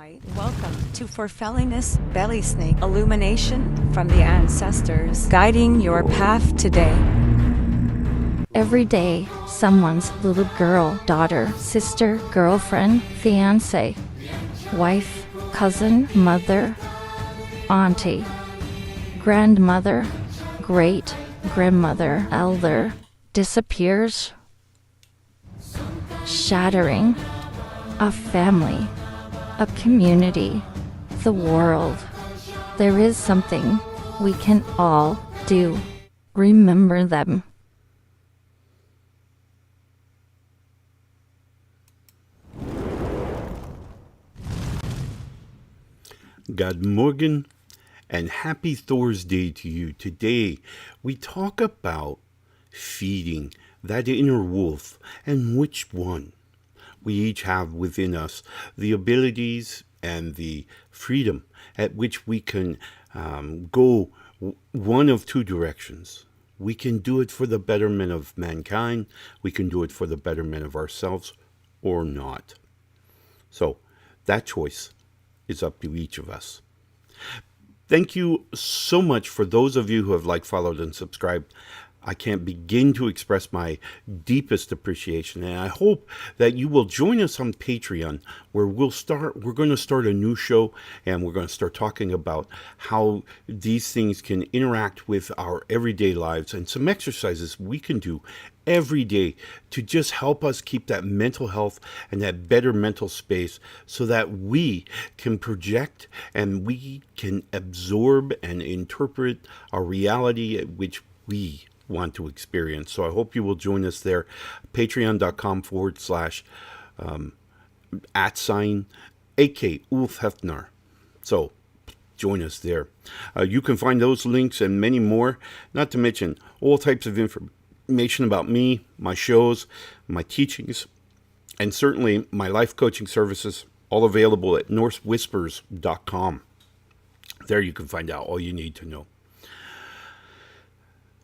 Hi, welcome to Forfelliness Belly Snake Illumination from the Ancestors, guiding your path today. Every day, someone's little girl, daughter, sister, girlfriend, fiancé, wife, cousin, mother, auntie, grandmother, great grandmother, elder, disappears, shattering a family, a community, the world. There is something we can all do. Remember them. God Morgen and happy Thor's Day to you. Today we talk about feeding that inner wolf and which one. We each have within us the abilities and the freedom at which we can go one of two directions. We can do it for the betterment of mankind. We can do it for the betterment of ourselves or not. So that choice is up to each of us. Thank you so much for those of you who have liked, followed, and subscribed. I can't begin to express my deepest appreciation, and I hope that you will join us on Patreon, where we're going to start a new show, and we're going to start talking about how these things can interact with our everyday lives, and some exercises we can do every day to just help us keep that mental health and that better mental space so that we can project and we can absorb and interpret our reality at which we want to experience. So I hope you will join us there. Patreon.com/@ akulfhednar. So join us there. You can find those links and many more, not to mention all types of information about me, my shows, my teachings, and certainly my life coaching services, all available at norsewhispers.com. There you can find out all you need to know.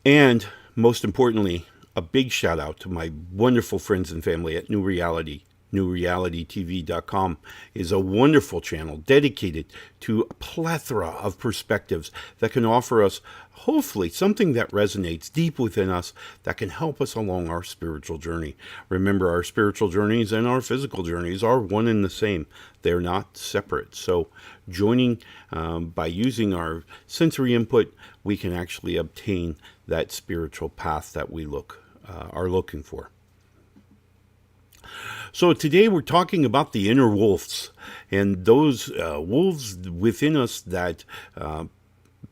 And most importantly, a big shout out to my wonderful friends and family at New Reality. newrealitytv.com is a wonderful channel dedicated to a plethora of perspectives that can offer us, hopefully, something that resonates deep within us that can help us along our spiritual journey. Remember, our spiritual journeys and our physical journeys are one and the same. They're not separate. So joining by using our sensory input, we can actually obtain that spiritual path that we are looking for. So today we're talking about the inner wolves and those wolves within us that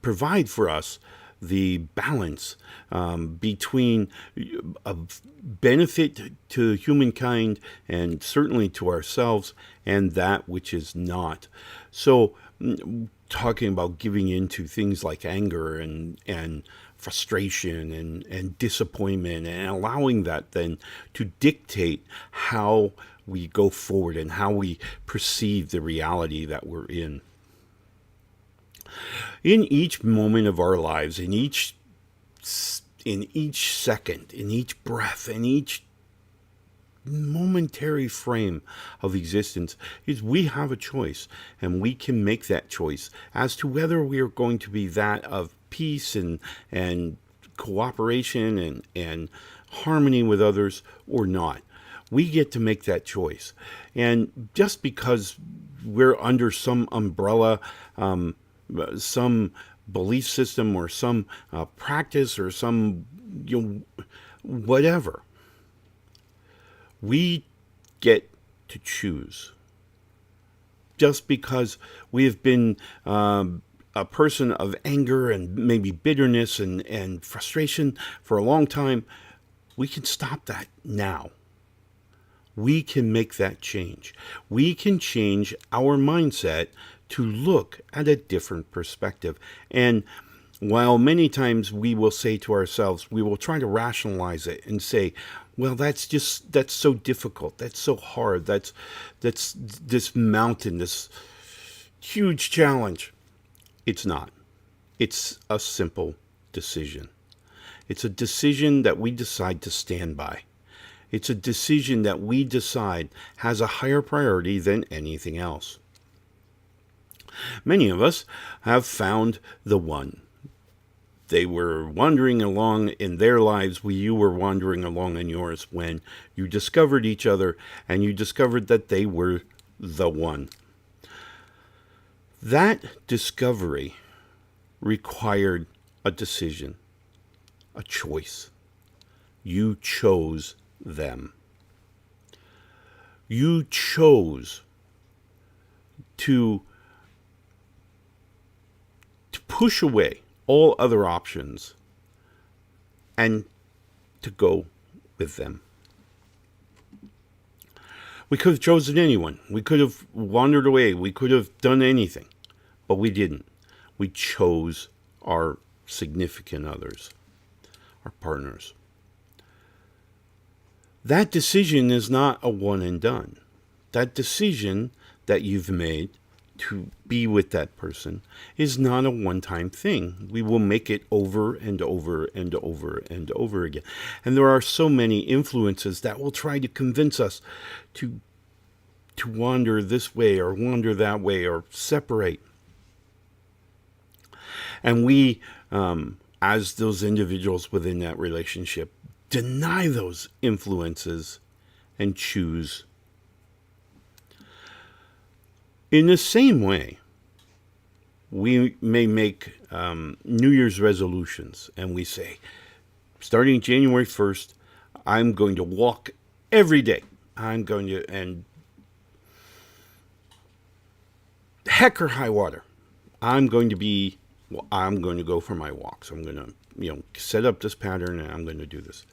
provide for us the balance between a benefit to humankind and certainly to ourselves and that which is not. So talking about giving into things like anger and frustration and disappointment, and allowing that then to dictate how we go forward and how we perceive the reality that we're in. In each moment of our lives, in each second, in each breath, in each momentary frame of existence, is we have a choice, and we can make that choice as to whether we are going to be that of peace and cooperation and harmony with others or not. We get to make that choice. And just because we're under some umbrella, some belief system or some practice or some whatever, we get to choose. Just because we have been a person of anger and maybe bitterness and frustration for a long time, we can stop that now. We can make that change. We can change our mindset to look at a different perspective. And while many times we will say to ourselves, we will try to rationalize it and say, well, that's so difficult. That's so hard. That's this mountain, this huge challenge. It's not. It's a simple decision. It's a decision that we decide to stand by. It's a decision that we decide has a higher priority than anything else. Many of us have found the one. They were wandering along in their lives where you were wandering along in yours when you discovered each other and you discovered that they were the one. That discovery required a decision, a choice. You chose them. You chose to push away all other options and to go with them. We could have chosen anyone. We could have wandered away. We could have done anything, but we didn't. We chose our significant others, our partners. That decision is not a one and done. That decision that you've made to be with that person is not a one-time thing. We will make it over and over and over and over again. And there are so many influences that will try to convince us to wander this way or wander that way or separate. And we, as those individuals within that relationship, deny those influences and choose. In the same way, we may make New Year's resolutions and we say, starting January 1st, I'm going to walk every day. I'm going to, and heck or high water, I'm going to go for my walks. I'm going to, set up this pattern and I'm going to do this.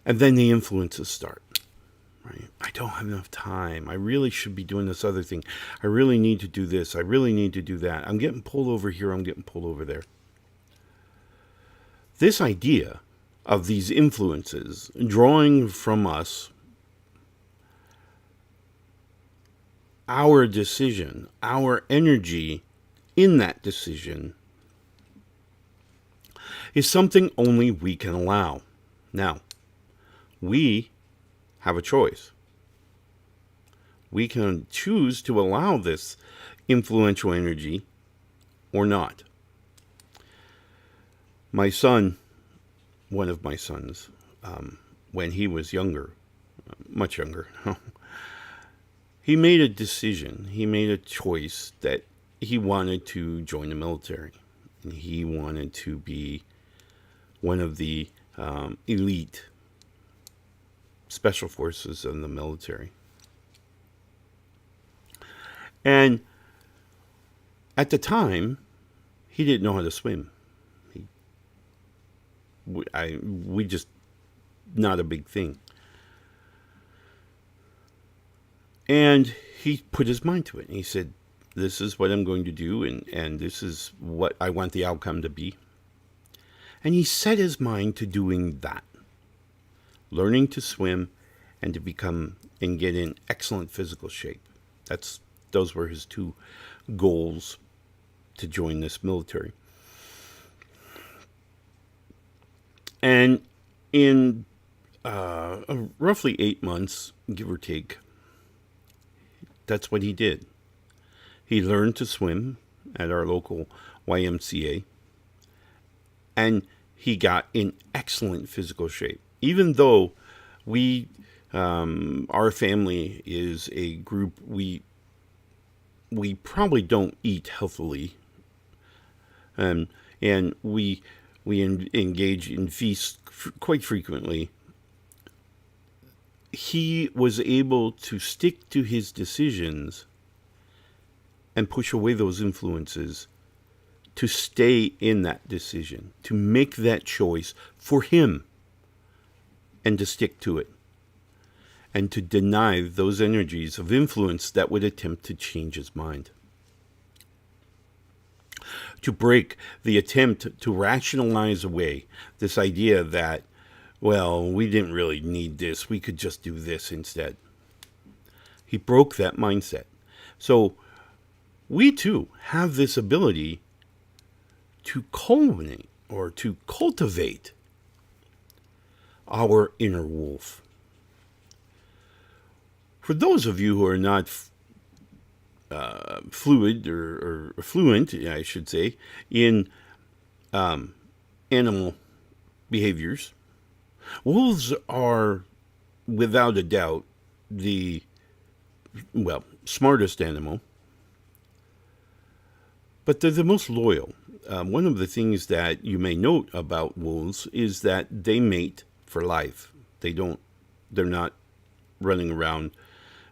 And then the influences start. Right? I don't have enough time. I really should be doing this other thing. I really need to do this. I really need to do that. I'm getting pulled over here. I'm getting pulled over there. This idea of these influences drawing from us our decision, our energy in that decision is something only we can allow. Now, we have a choice. We can choose to allow this influential energy or not. My son, one of my sons, when he was younger, much younger, he made a decision. He made a choice that he wanted to join the military. And he wanted to be one of the elite special forces in the military. And at the time, he didn't know how to swim. We just, not a big thing. And he put his mind to it. And he said, this is what I'm going to do, and this is what I want the outcome to be. And he set his mind to doing that. Learning to swim and to become and get in excellent physical shape. Those were his two goals to join this military. And in roughly 8 months, give or take, that's what he did. He learned to swim at our local YMCA, and he got in excellent physical shape. Even though our family is a group, we probably don't eat healthily, and we engage in feasts quite frequently. He was able to stick to his decisions and push away those influences to stay in that decision, to make that choice for him and to stick to it, and to deny those energies of influence that would attempt to change his mind. To break the attempt to rationalize away this idea that, well, we didn't really need this, we could just do this instead. He broke that mindset. So we too have this ability to culminate or to cultivate our inner wolf. For those of you who are not fluid or fluent, I should say, in animal behaviors. Wolves are, without a doubt, the, well, smartest animal, but they're the most loyal. One of the things that you may note about wolves is that they mate for life. They're not running around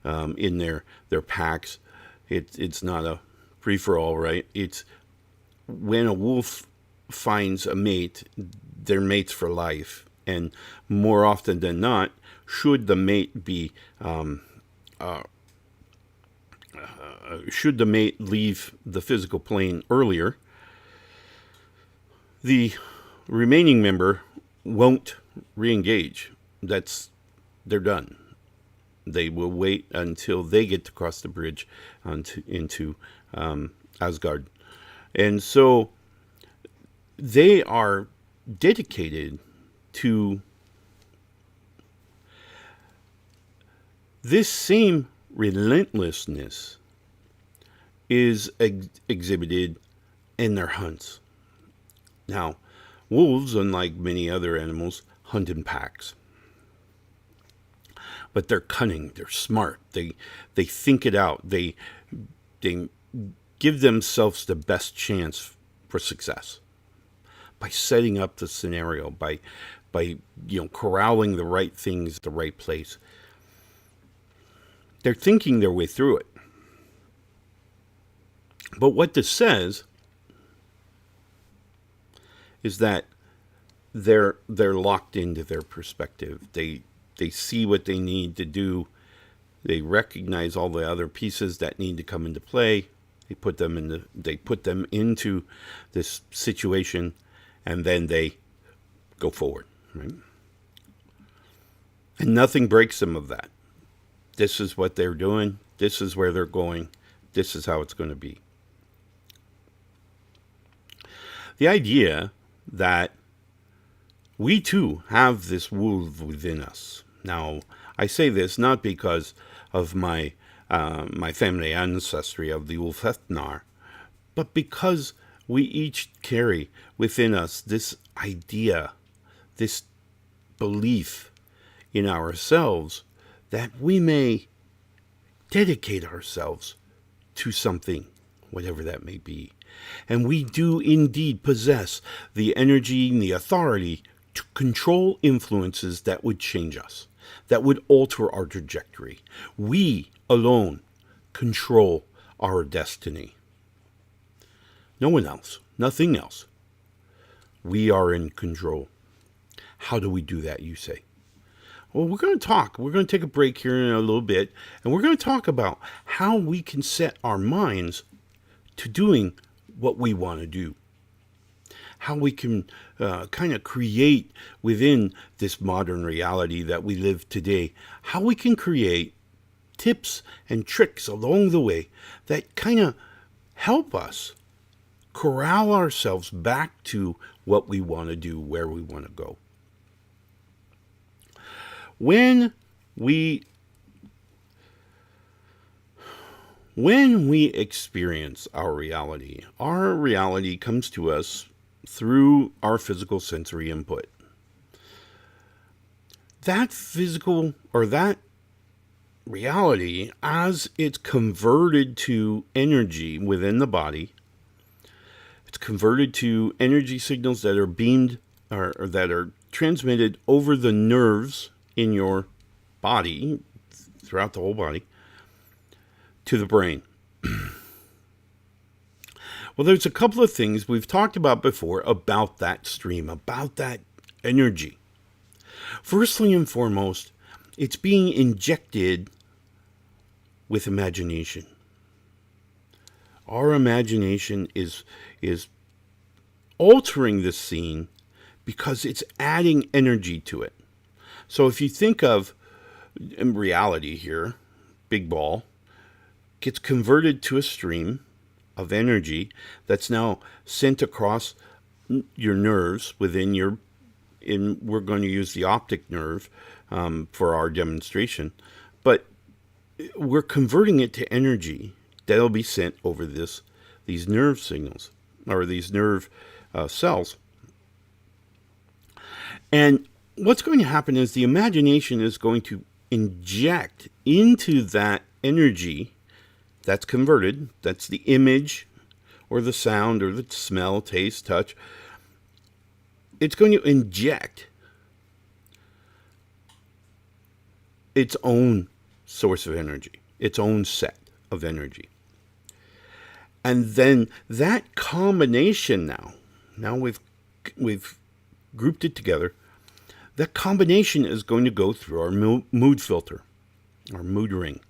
in their packs. It's not a free-for-all, right? It's when a wolf finds a mate, they're mates for life. And more often than not, should the mate leave the physical plane earlier, the remaining member won't re-engage. They're done. They will wait until they get to cross the bridge into Asgard. And so they are dedicated to this same relentlessness is exhibited in their hunts. Now, wolves, unlike many other animals, hunt in packs. But they're cunning, they're smart, they think it out, they give themselves the best chance for success by setting up the scenario, by corralling the right things at the right place. They're thinking their way through it. But what this says is that they're locked into their perspective. They see what they need to do. They recognize all the other pieces that need to come into play. They put them into this situation, and then they go forward, right? And nothing breaks them of that. This is what they're doing. This is where they're going. This is how it's going to be. The idea that we too have this wolf within us. Now, I say this not because of my family ancestry of the akulfhednar, but because we each carry within us this idea, this belief in ourselves that we may dedicate ourselves to something, whatever that may be. And we do indeed possess the energy and the authority to control influences that would change us, that would alter our trajectory. We alone control our destiny. No one else, nothing else. We are in control. How do we do that, you say? Well, we're going to talk. We're going to take a break here in a little bit, and we're going to talk about how we can set our minds to doing what we want to do. How we can kind of create within this modern reality that we live today, how we can create tips and tricks along the way that kind of help us corral ourselves back to what we want to do, where we want to go. When we experience our reality comes to us through our physical sensory input. That physical or that reality, as it's converted to energy within the body, it's converted to energy signals that are beamed or that are transmitted over the nerves in your body, throughout the whole body, to the brain. Well, there's a couple of things we've talked about before about that stream, about that energy. Firstly and foremost, it's being injected with imagination. Our imagination is altering the scene because it's adding energy to it. So if you think of reality here, big ball, gets converted to a stream of energy that's now sent across your nerves we're going to use the optic nerve for our demonstration, but we're converting it to energy that'll be sent over these nerve signals, or these nerve cells. And what's going to happen is the imagination is going to inject into that energy that's converted. That's the image or the sound or the smell, taste, touch. It's going to inject its own source of energy, its own set of energy. And then that combination now we've grouped it together. That combination is going to go through our mood filter, our mood ring.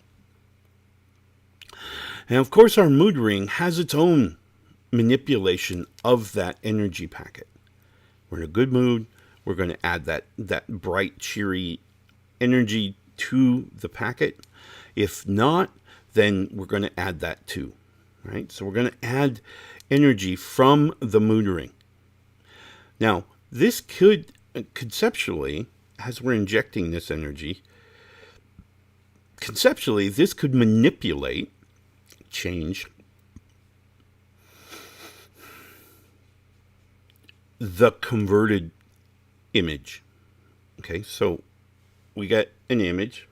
And of course, our mood ring has its own manipulation of that energy packet. We're in a good mood. We're going to add that bright, cheery energy to the packet. If not, then we're going to add that too, right? So we're going to add energy from the mood ring. Now, this could conceptually, as we're injecting this energy, conceptually, this could manipulate, change the converted image. Okay, so we get an image,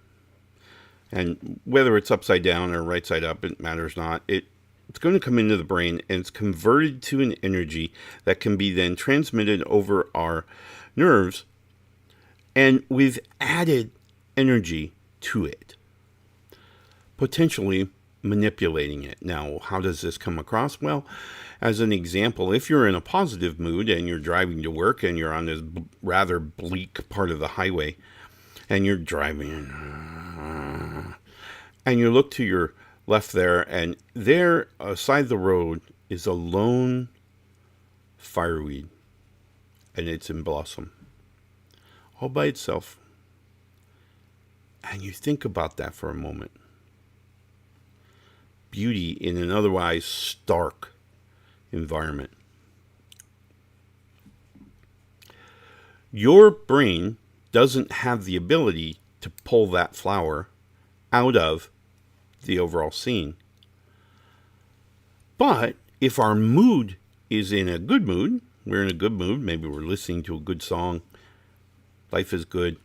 and whether it's upside down or right side up, it matters not. It's going to come into the brain, and it's converted to an energy that can be then transmitted over our nerves, and we've added energy to it, potentially manipulating it. Now, how does this come across? Well, as an example, if you're in a positive mood and you're driving to work and you're on this rather bleak part of the highway and you're driving and you look to your left there, and there aside the road is a lone fireweed, and it's in blossom all by itself. And you think about that for a moment. Beauty in an otherwise stark environment. Your brain doesn't have the ability to pull that flower out of the overall scene. But if our mood is in a good mood, we're in a good mood, maybe we're listening to a good song, life is good.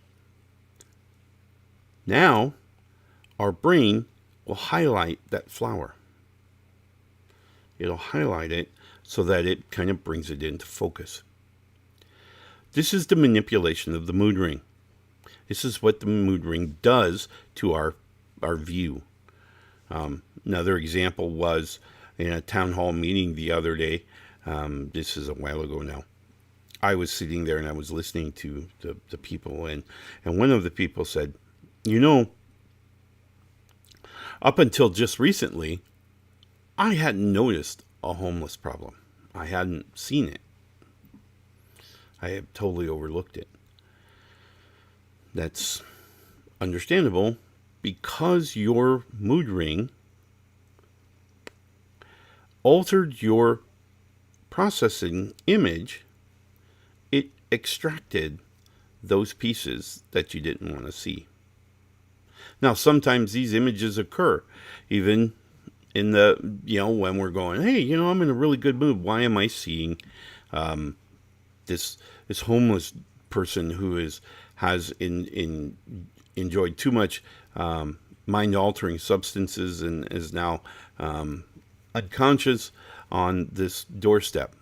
Now, our brain will highlight that flower. It'll highlight it so that it kind of brings it into focus. This is the manipulation of the mood ring. This is what the mood ring does to our view. Another example was in a town hall meeting the other day. This is a while ago now. I was sitting there and I was listening to the people, and one of the people said, up until just recently, I hadn't noticed a homeless problem. I hadn't seen it. I had totally overlooked it. That's understandable, because your mood ring altered your processing image. It extracted those pieces that you didn't want to see. Now, sometimes these images occur even in the, when we're going, hey, I'm in a really good mood. Why am I seeing this homeless person who has enjoyed too much mind-altering substances and is now unconscious on this doorstep?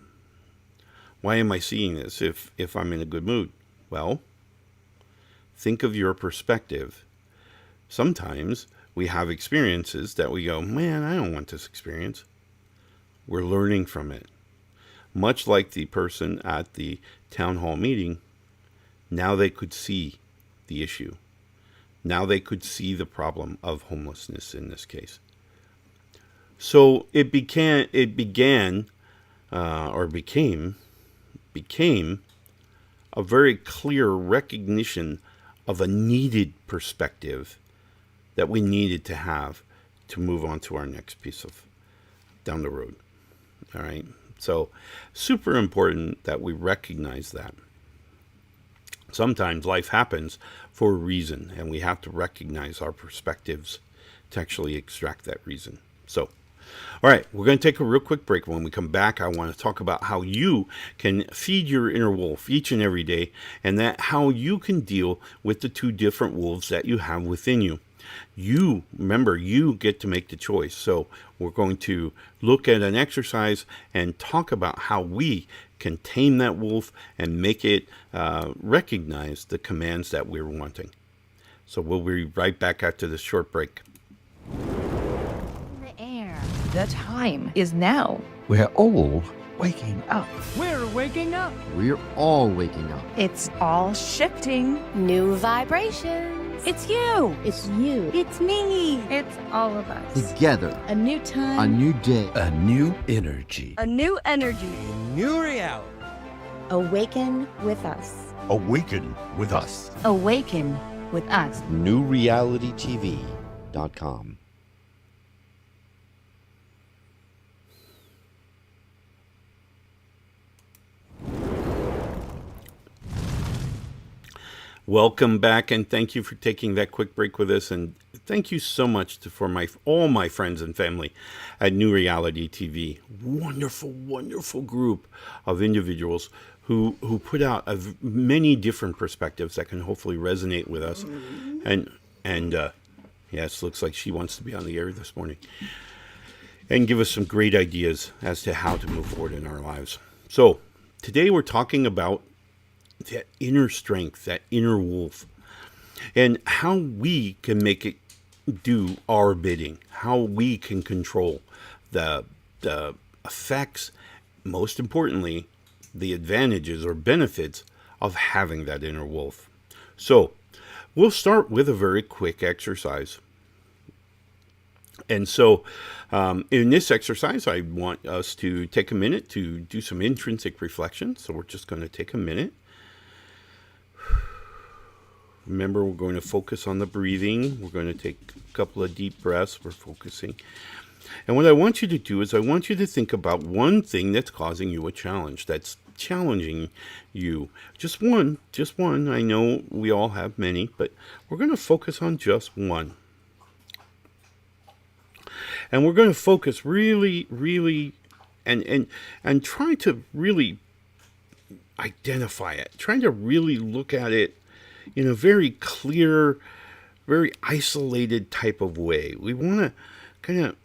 Why am I seeing this if I'm in a good mood? Well, think of your perspective. Sometimes we have experiences that we go, man, I don't want this experience. We're learning from it. Much like the person at the town hall meeting, now they could see the issue. Now they could see the problem of homelessness in this case. So it became a very clear recognition of a needed perspective that we needed to have to move on to our next piece of down the road. All right. So super important that we recognize that. Sometimes life happens for a reason, and we have to recognize our perspectives to actually extract that reason. So All right, we're going to take a real quick break. When we come back, I want to talk about how you can feed your inner wolf each and every day, and that how you can deal with the two different wolves that you have within you. Remember, you get to make the choice. So we're going to look at an exercise and talk about how we can tame that wolf and make it recognize the commands that we're wanting. So we'll be right back after this short break. The air. The time is now. We're all waking up. We're waking up. We're all waking up. It's all shifting. New vibrations. It's you. It's you. It's me. It's all of us. Together. A new time. A new day. A new energy. A new energy. New reality. Awaken with us. Awaken with us. Awaken with us. newrealitytv.com. Welcome back, and thank you for taking that quick break with us. And thank you so much for all my friends and family at New Reality TV. Wonderful, wonderful group of individuals who put out many different perspectives that can hopefully resonate with us. And yes, looks like she wants to be on the air this morning and give us some great ideas as to how to move forward in our lives. So today we're talking about that inner strength, that inner wolf, and how we can make it do our bidding, how we can control the effects, most importantly, the advantages or benefits of having that inner wolf. So we'll start with a very quick exercise. And so in this exercise, I want us to take a minute to do some intrinsic reflection. So we're just going to take a minute. Remember, we're going to focus on the breathing. We're going to take a couple of deep breaths. We're focusing. And what I want you to do is I want you to think about one thing that's causing you a challenge, that's challenging you. Just one. I know we all have many, but we're going to focus on just one. And we're going to focus really, and try to really identify it, trying to really look at it in a very clear, very isolated type of way. We want to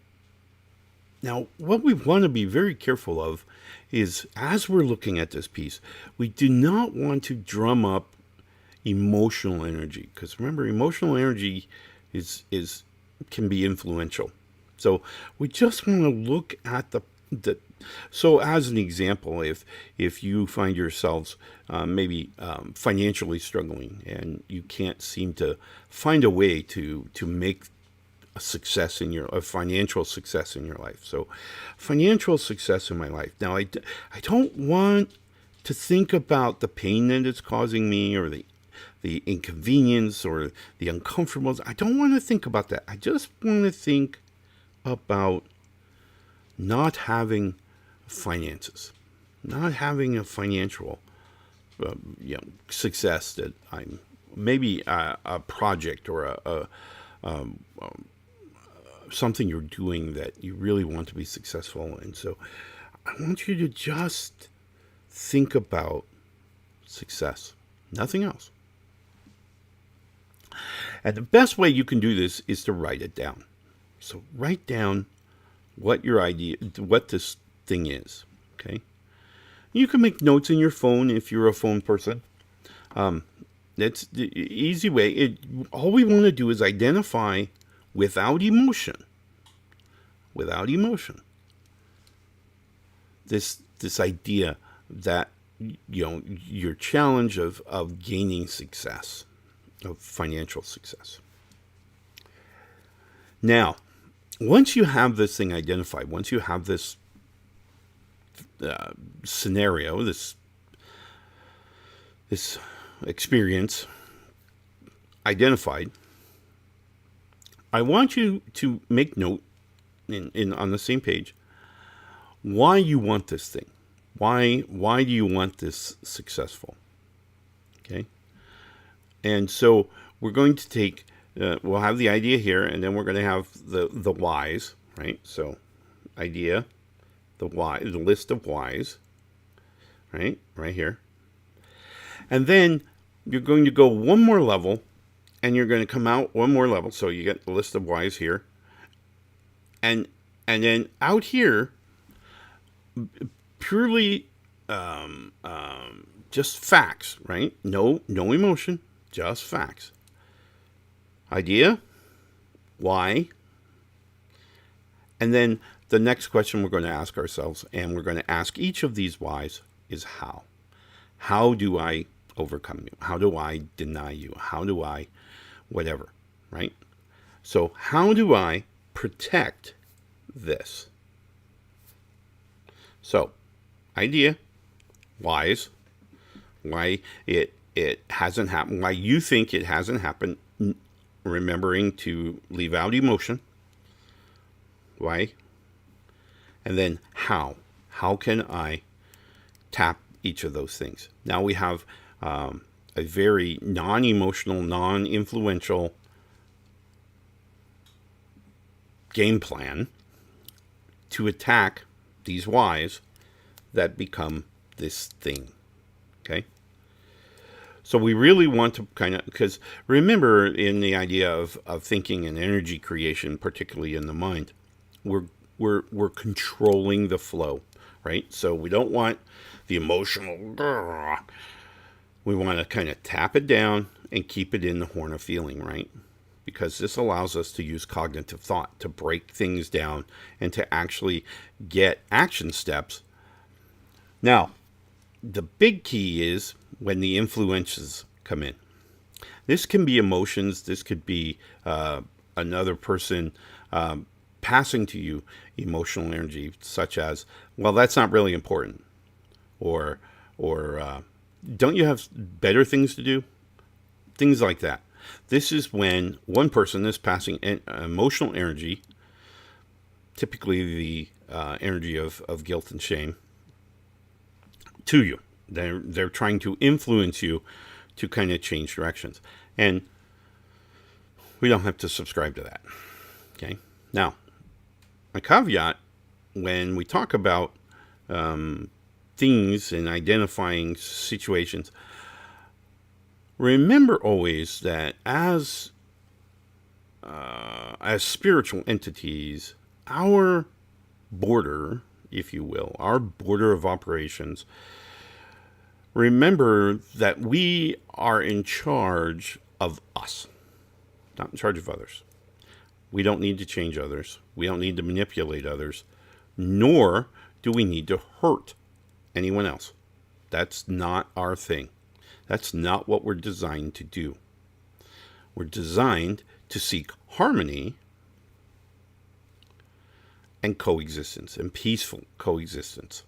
now, what we want to be very careful of is, as we're looking at this piece, we do not want to drum up emotional energy, because remember, emotional energy can be influential. So we just want to look at so as an example, if you find yourselves maybe financially struggling and you can't seem to find a way to make a financial success in your life. So financial success in my life. Now, I don't want to think about the pain that it's causing me, or the inconvenience or the uncomfortables. I don't want to think about that. I just want to think about not having finances, not having a financial success that I'm maybe a project or something you're doing that you really want to be successful in. So I want you to just think about success, nothing else. And the best way you can do this is to write it down. So write down what this thing is, okay? You can make notes in your phone if you're a phone person. That's the easy way. All we want to do is identify without emotion, this idea that your challenge of gaining success, of financial success. Now, once you have this thing identified, once you have this scenario, this experience identified, I want you to make note on the same page why you want this thing. Why do you want this successful? Okay? And so we're going to take, we'll have the idea here, and then we're going to have the whys, right? So idea, the list of whys, right here. And then you're going to go one more level, and you're going to come out one more level. So you get the list of whys here. And then out here, purely just facts, right? No emotion, just facts. Idea, why, and then the next question we're going to ask ourselves, and we're going to ask each of these whys, is how. How do I overcome you? How do I deny you? How do I whatever, right? So how do I protect this? So idea, whys, why it hasn't happened, why you think it hasn't happened, remembering to leave out emotion, why, and then how can I tap each of those things? Now we have a very non-emotional, non-influential game plan to attack these whys that become this thing. Okay? So we really want to kind of, because remember, in the idea of thinking and energy creation, particularly in the mind, we're controlling the flow, right? So we don't want the emotional, we want to kind of tap it down and keep it in the horn of feeling, right? Because this allows us to use cognitive thought to break things down and to actually get action steps. Now, the big key is when the influences come in. This can be emotions. This could be another person passing to you emotional energy, such as, well, that's not really important. Or don't you have better things to do? Things like that. This is when one person is passing emotional energy, typically the energy of guilt and shame, to you. They're trying to influence you to kind of change directions. And we don't have to subscribe to that. Okay? Now, a caveat, when we talk about things and identifying situations, remember always that as spiritual entities, our border, if you will, our border of operations, remember that we are in charge of us, not in charge of others. We don't need to change others. We don't need to manipulate others, nor do we need to hurt anyone else. That's not our thing. That's not what we're designed to do. We're designed to seek harmony and coexistence, and peaceful coexistence.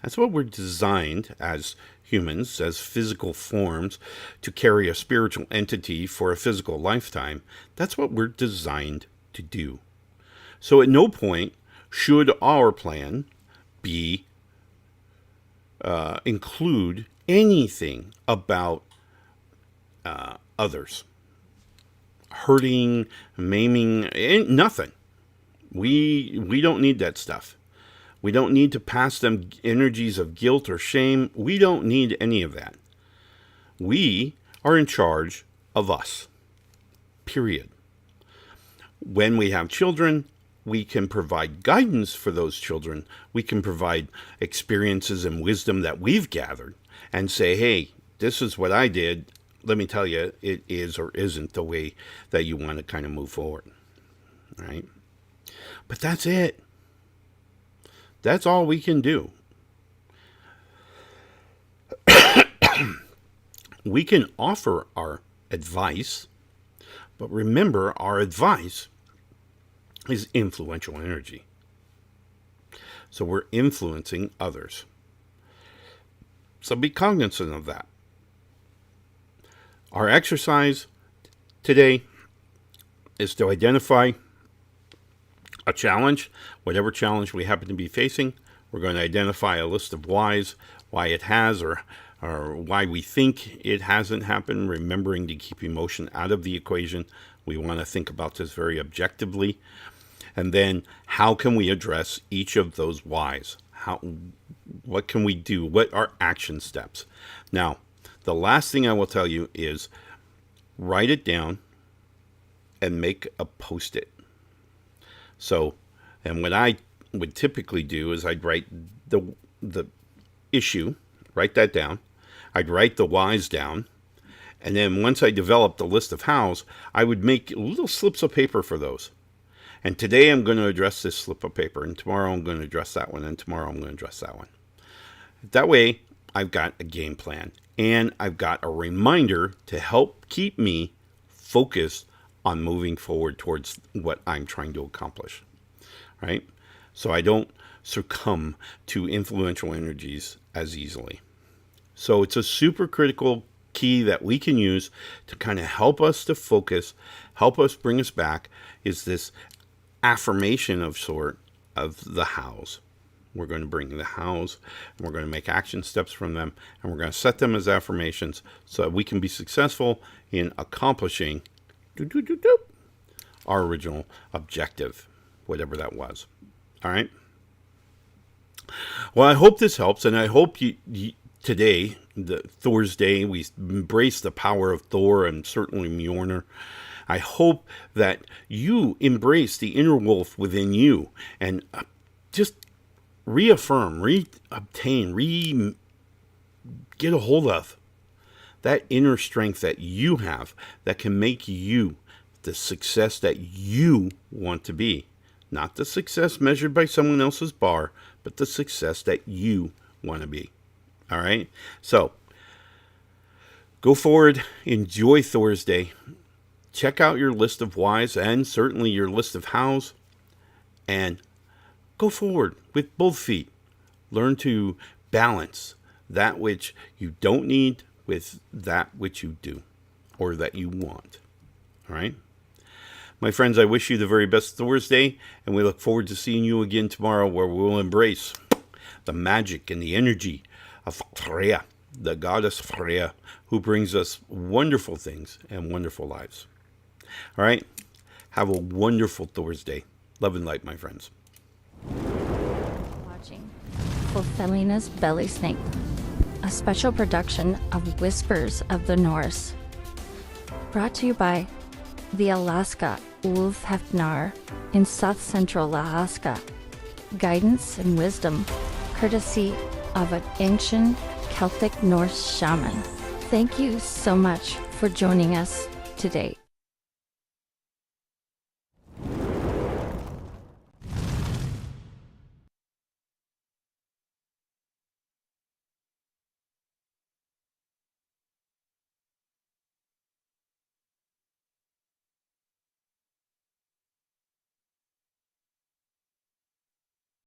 That's what we're designed as humans, as physical forms, to carry a spiritual entity for a physical lifetime. That's what we're designed to do. So at no point should our plan be include anything about others. Hurting, maiming, nothing. We don't need that stuff. We don't need to pass them energies of guilt or shame. We don't need any of that. We are in charge of us. Period. When we have children, we can provide guidance for those children. We can provide experiences and wisdom that we've gathered and say, hey, this is what I did. Let me tell you, it is or isn't the way that you want to kind of move forward. Right? But that's it. That's all we can do. We can offer our advice, but remember, our advice is influential energy. So we're influencing others. So be cognizant of that. Our exercise today is to identify a challenge, whatever challenge we happen to be facing. We're going to identify a list of whys, why it has or why we think it hasn't happened, remembering to keep emotion out of the equation. We want to think about this very objectively. And then how can we address each of those whys? What can we do? What are action steps? Now, the last thing I will tell you is write it down and make a post-it. So, and what I would typically do is I'd write the issue, write that down. I'd write the whys down. And then once I developed the list of hows, I would make little slips of paper for those. And today I'm going to address this slip of paper, and tomorrow I'm going to address that one, and tomorrow I'm going to address that one. That way, I've got a game plan, and I've got a reminder to help keep me focused on moving forward towards what I'm trying to accomplish, right? So I don't succumb to influential energies as easily. So it's a super critical key that we can use to kind of help us to focus, help us bring us back, is this affirmation of sort of the hows. We're going to bring the hows, and we're going to make action steps from them, and we're going to set them as affirmations so that we can be successful in accomplishing our original objective, whatever that was. All right? Well, I hope this helps, and I hope today, the Thor's Day, we embrace the power of Thor and certainly Mjölnir. I hope that you embrace the inner wolf within you and just reaffirm, reobtain, get a hold of that inner strength that you have that can make you the success that you want to be. Not the success measured by someone else's bar, but the success that you want to be. All right? So, go forward, enjoy Thor's Day. Check out your list of whys and certainly your list of hows, and go forward with both feet. Learn to balance that which you don't need with that which you do or that you want. All right? My friends, I wish you the very best Thor's Day, and we look forward to seeing you again tomorrow, where we will embrace the magic and the energy of Freya, the goddess Freya, who brings us wonderful things and wonderful lives. All right? Have a wonderful Thor's Day. Love and light, my friends. Watching Fulfillingness Belly Snake, a special production of Whispers of the Norse. Brought to you by the Alaska Akulfhednar in South Central Alaska. Guidance and wisdom, courtesy of an ancient Celtic Norse shaman. Thank you so much for joining us today.